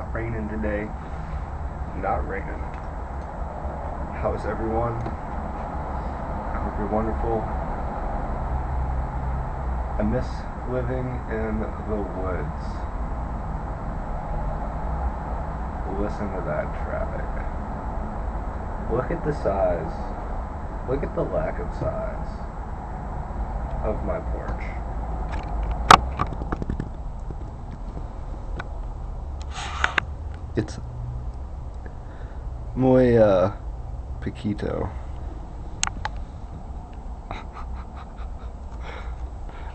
not raining today. Not raining. How's everyone? I hope you're wonderful. I miss living in the woods. Listen to that traffic. Look at the size. Look at the lack of size of my porch. It's muy pequito.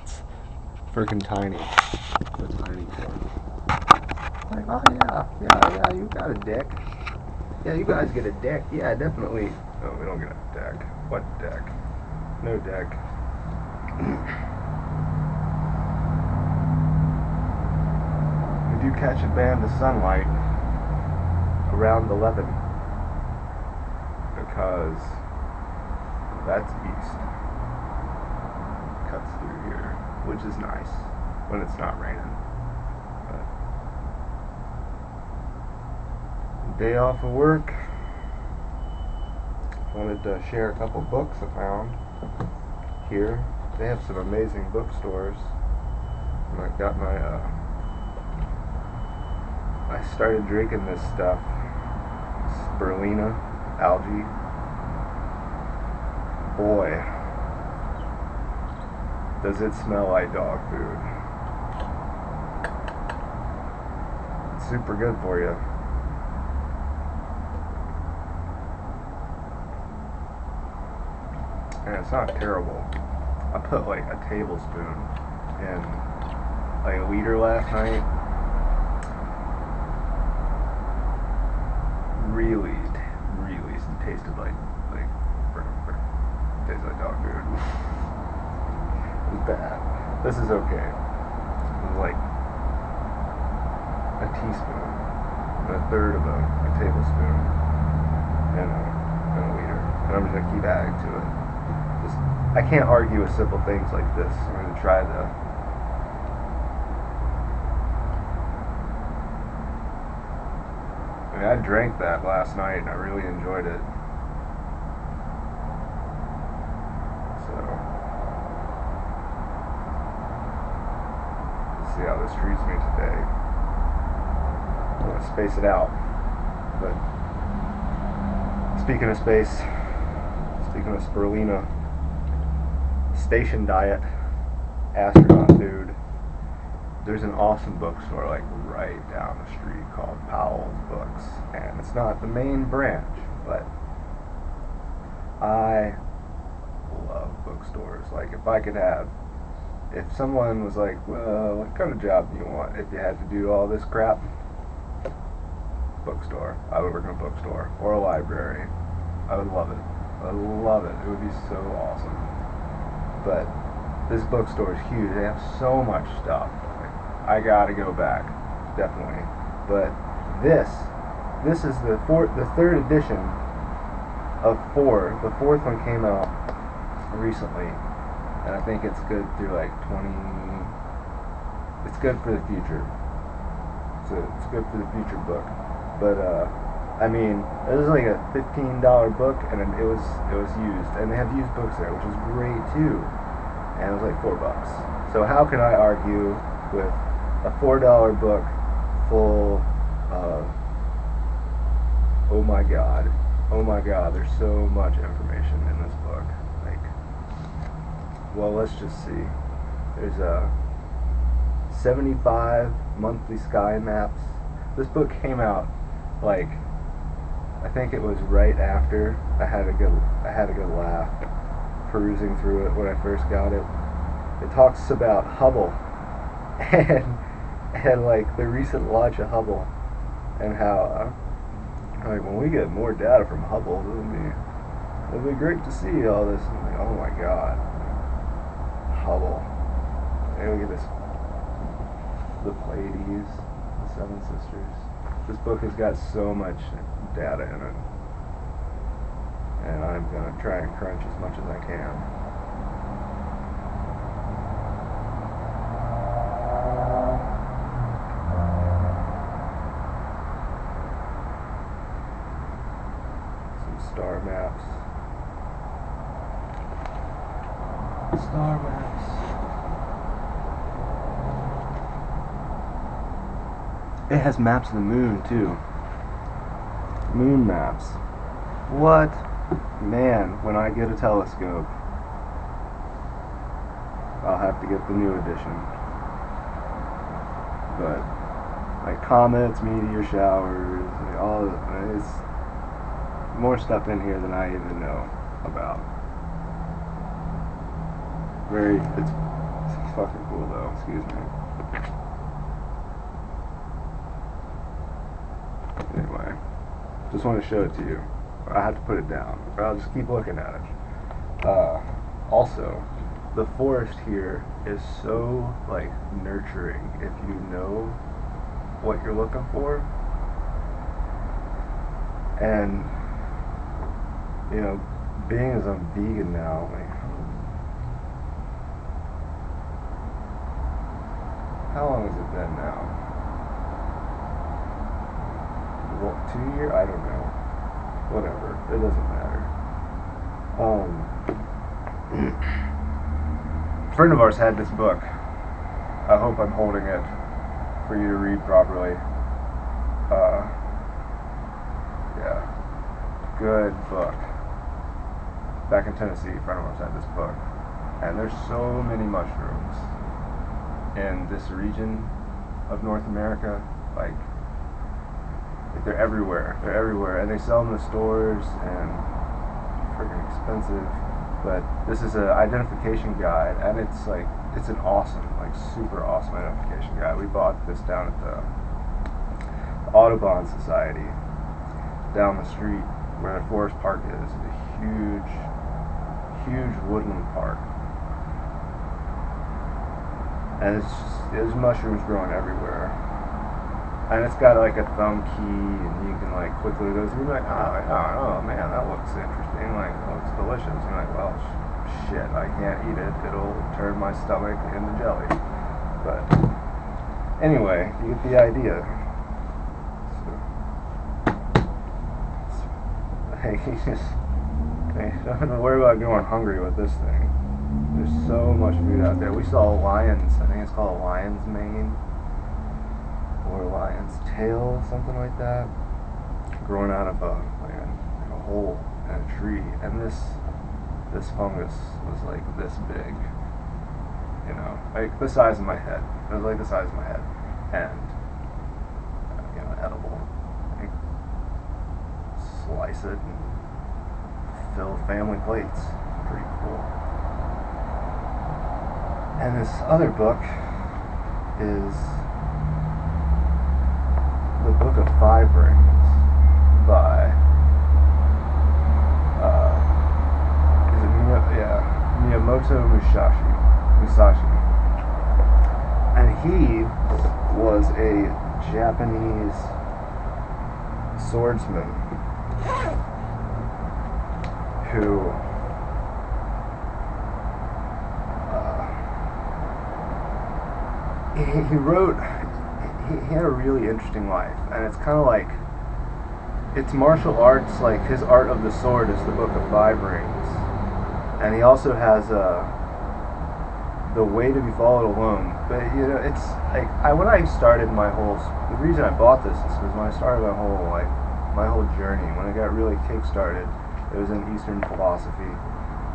It's freaking tiny. A tiny porch. Like, oh yeah, you got a deck. Yeah, you guys get a deck. Yeah, definitely. No, we don't get a deck. What deck? No deck. We do catch a band of sunlight around 11 because that's east. Cuts through here, which is nice when it's not raining. Day off of work. Wanted to share a couple books I found here. They have some amazing bookstores. And I got my I started drinking this stuff, Spirulina algae. Boy, does it smell like dog food. It's super good for you. And it's not terrible. I put like a tablespoon in like a liter last night. Really tasted like tastes like dog food. It was bad. This is okay. It was like a teaspoon, a third of a tablespoon in a liter. And I'm just gonna keep adding to it. I can't argue with simple things like this. I'm going to try to I drank that last night and I really enjoyed it. So let's see how this treats me today. I'm going to space it out. But speaking of space, speaking of Spirulina, Station Diet, astronaut food. There's an awesome bookstore like right down the street called Powell's Books, and it's not the main branch, but I love bookstores. Like if someone was like, well, what kind of job do you want if you had to do all this crap? Bookstore. I would work in a bookstore or a library. I would love it. I would love it. It would be so awesome. But this bookstore is huge. They have so much stuff. I gotta go back, definitely. But this is the third edition of 4. The fourth one came out recently, and I think it's good through like 20. It's good for the future. So it's good for the future book. But I mean, it was like a $15 book, and it was used, and they have used books there, which is great too. And it was like $4. So how can I argue with a $4 book full of oh my god, there's so much information in this book. Like, well, let's just see. There's 75 monthly sky maps. This book came out like, I think it was right after I had a good laugh perusing through it when I first got it. It talks about Hubble and like the recent launch of Hubble, and how like when we get more data from Hubble, it'll be great to see all this. And like, oh my god, Hubble. And look at this, the Pleiades, the Seven Sisters. This book has got so much data in it, and I'm gonna try and crunch as much as I can. Star maps. It has maps of the moon too. Moon maps. What? Man, when I get a telescope, I'll have to get the new edition. But like comets, meteor showers, like all it's more stuff in here than I even know about. It's fucking cool though. Excuse me. Anyway, just want to show it to you. I have to put it down, but I'll just keep looking at it. Also, the forest here is so like nurturing if you know what you're looking for, and you know, being as I'm vegan now, like, how long has it been now? What, 2 years? I don't know. Whatever. It doesn't matter. A friend of ours had this book. I hope I'm holding it for you to read properly. Yeah. Good book. Back in Tennessee, a friend of ours had this book. And there's so many mushrooms in this region of North America. Like they're everywhere. They're everywhere. And they sell them in the stores, and freaking expensive. But this is an identification guide, and it's like, it's an awesome, like super awesome identification guide. We bought this down at the Audubon Society down the street where the Forest Park is. It's a huge woodland park. And it's just, there's mushrooms growing everywhere. And it's got like a thumb key, and you can like quickly go through, like, oh man, that looks interesting, like, it looks delicious. And you're like, well, shit, I can't eat it. It'll turn my stomach into jelly. But anyway, you get the idea. Don't have to worry about going hungry with this thing. There's so much food out there. We saw lions, I think it's called a lion's mane, or a lion's tail, something like that, growing out of a hole in a tree. And this fungus was like this big, you know, like the size of my head. It was like the size of my head, and you know, edible. Like, slice it and fill family plates. Pretty cool. And this other book is the Book of Five Rings by Miyamoto Musashi. And he was a Japanese swordsman who he had a really interesting life, and it's kind of like, it's martial arts. Like, his art of the sword is the Book of Five Rings, and he also has the Way to Be Followed Alone. But you know, it's like, when I started my whole, the reason I bought this is because when I started my whole journey, when I got really kick-started, it was in Eastern philosophy,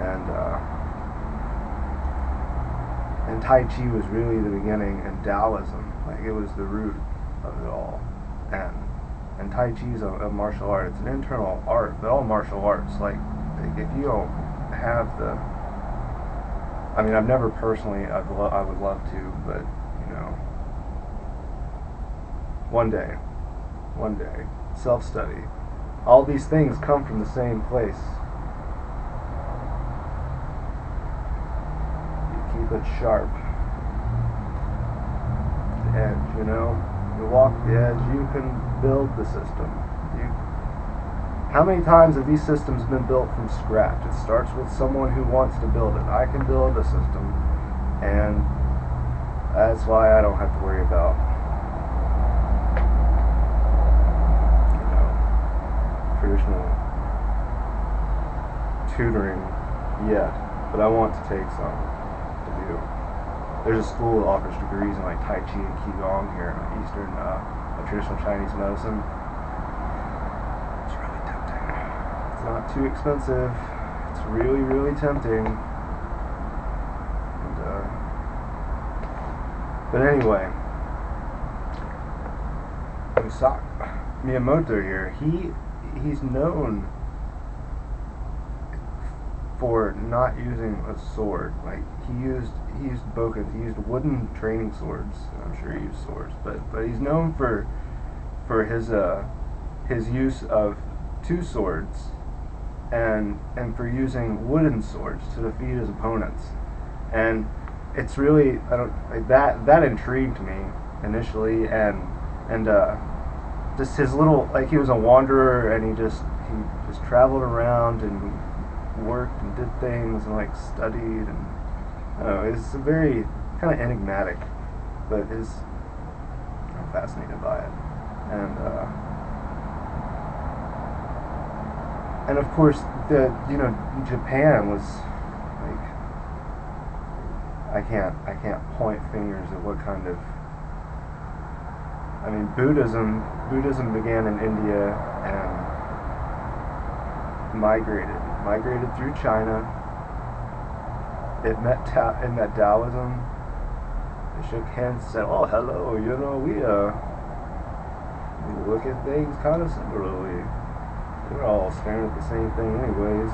and Tai Chi was really the beginning, and Taoism, like, it was the root of it all. And Tai Chi is a martial art. It's an internal art, but all martial arts, like if you don't have the, I mean, I've never personally, I would love to, but you know, one day, self-study. All these things come from the same place. You keep it sharp. The edge, you know? You walk the edge, you can build the system. How many times have these systems been built from scratch? It starts with someone who wants to build it. I can build a system, and that's why I don't have to worry about, you know, traditional tutoring yet. but I want to take some to do. There's a school that offers degrees in like Tai Chi and Qigong here in Eastern traditional Chinese medicine. It's really tempting. It's not too expensive. It's really, really tempting. And, but anyway, Miyamoto here, he's known for not using a sword. Like he used bokken, he used wooden training swords. I'm sure he used swords, but he's known for his use of two swords and for using wooden swords to defeat his opponents. And it's really that intrigued me initially, and just his little, like, he was a wanderer, and he just traveled around and worked and did things and like studied, and I don't know, it's very kind of enigmatic, but I'm fascinated by it. And of course Japan was like, I can't point fingers at what kind of, I mean, Buddhism began in India and migrated through China. It met Taoism. They shook hands and said, "Oh, hello, we look at things kind of similarly. We're all staring at the same thing anyways."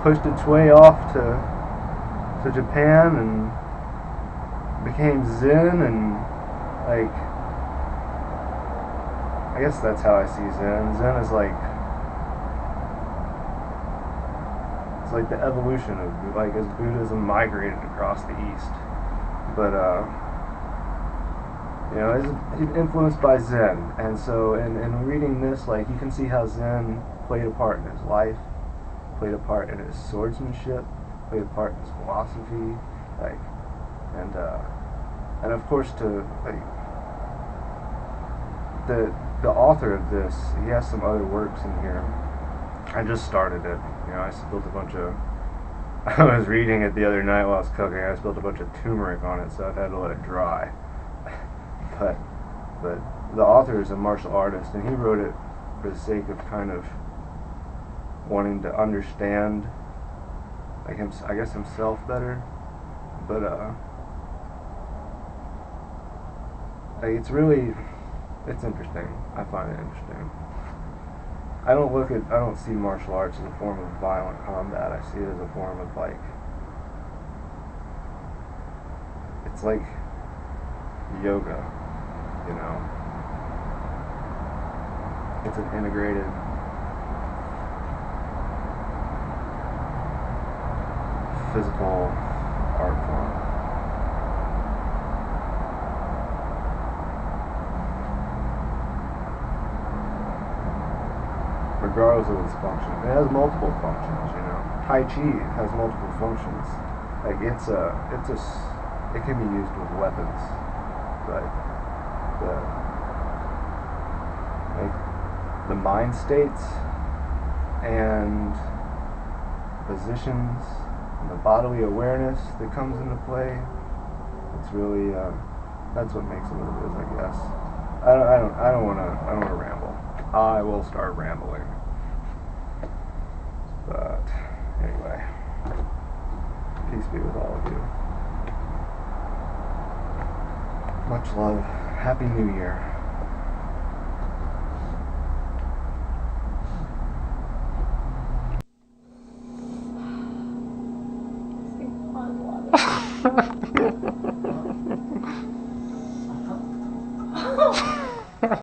Pushed its way off to Japan and became Zen, and like, I guess that's how I see Zen. Zen is like, it's like the evolution of, like, as Buddhism migrated across the East. But it's influenced by Zen, and so in reading this, like, you can see how Zen played a part in his life, played a part in his swordsmanship, played a part in his philosophy, like, and of course, the author of this, he has some other works in here. I just started it. I spilled a bunch of, I was reading it the other night while I was cooking. I spilled a bunch of turmeric on it, so I've had to let it dry. But the author is a martial artist, and he wrote it for the sake of kind of wanting to understand, like, I guess himself better. But like, it's interesting. I find it interesting. I don't see martial arts as a form of violent combat. I see it as a form of, like, it's like yoga, It's an integrated physical art form. Regardless of its function, it has multiple functions. Tai Chi has multiple functions. Like, it can be used with weapons, but the mind states and positions and the bodily awareness that comes into play, it's really that's what makes it what it is, I guess. I don't want to ramble. I will start rambling. But anyway, peace be with all of you. Much love. Happy New Year.